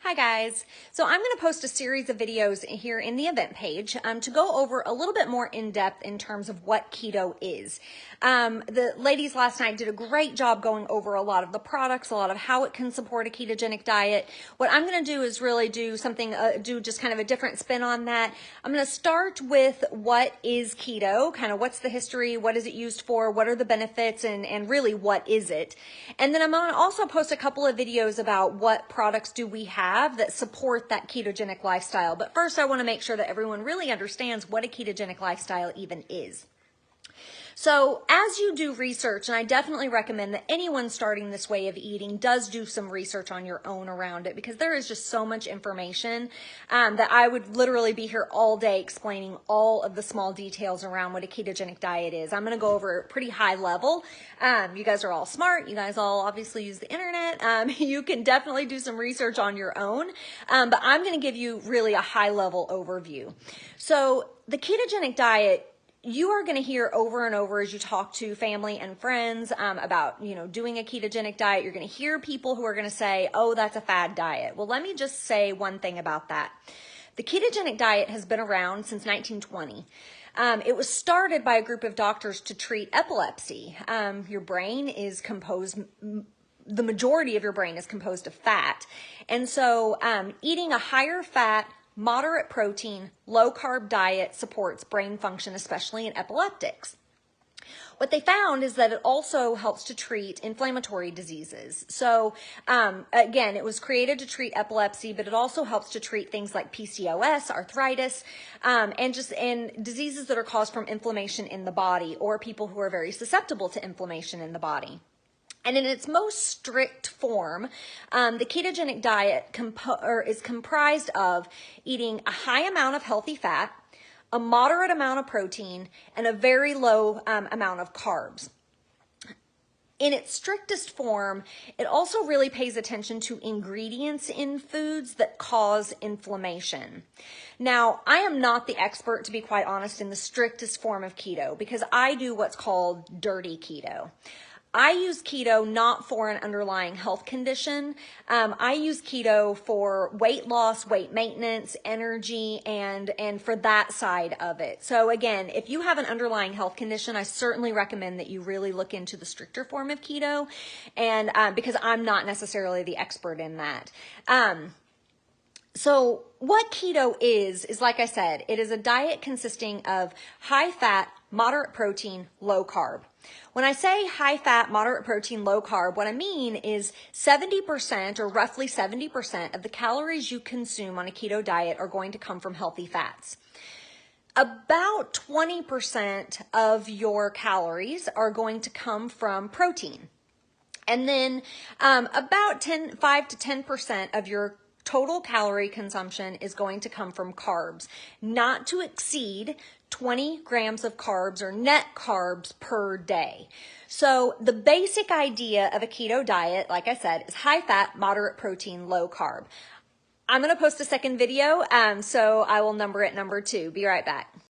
Hi guys. So I'm going to post a series of videos here in the event page to go over a little bit more in depth in terms of what keto is. The ladies last night did a great job going over a lot of the products, a lot of how it can support a ketogenic diet. What I'm going to do is really do something, do just kind of a different spin on that. I'm going to start with what is keto, kind of what's the history, what is it used for, what are the benefits, and really what is it. And then I'm going to also post a couple of videos about what products do we have that support that ketogenic lifestyle. But first, I want to make sure that everyone really understands what a ketogenic lifestyle even is. So as you do research, and I definitely recommend that anyone starting this way of eating does do some research on your own around it, because there is just so much information that I would literally be here all day explaining all of the small details around what a ketogenic diet is. I'm going to go over it pretty high level. You guys are all smart. You guys all obviously use the internet. You can definitely do some research on your own, but I'm going to give you really a high level overview. So the ketogenic diet, you are going to hear over and over as you talk to family and friends about, doing a ketogenic diet. You're going to hear people who are going to say, oh, that's a fad diet. Well, let me just say one thing about that. The ketogenic diet has been around since 1920. It was started by a group of doctors to treat epilepsy. Your brain is composed, the majority of your brain is composed of fat. And so eating a higher fat, moderate protein, low carb diet supports brain function, especially in epileptics. What they found is that it also helps to treat inflammatory diseases. So again, it was created to treat epilepsy, but it also helps to treat things like PCOS, arthritis, and diseases that are caused from inflammation in the body, or people who are very susceptible to inflammation in the body. And in its most strict form, the ketogenic diet is comprised of eating a high amount of healthy fat, a moderate amount of protein, and a very low amount of carbs. In its strictest form, it also really pays attention to ingredients in foods that cause inflammation. Now, I am not the expert, to be quite honest, in the strictest form of keto, because I do what's called dirty keto. I use keto not for an underlying health condition. I use keto for weight loss, weight maintenance, energy, and for that side of it. So again, if you have an underlying health condition, I certainly recommend that you really look into the stricter form of keto, and because I'm not necessarily the expert in that. So what keto is like I said, it is a diet consisting of high fat, moderate protein, low carb. When I say high fat, moderate protein, low carb, what I mean is 70% or roughly 70% of the calories you consume on a keto diet are going to come from healthy fats. About 20% of your calories are going to come from protein. And then about 5 to 10% of your total calorie consumption is going to come from carbs, not to exceed 20 grams of carbs or net carbs per day. So the basic idea of a keto diet, like I said, is high fat, moderate protein, low carb. I'm going to post a second video, so I will number it number 2. Be right back.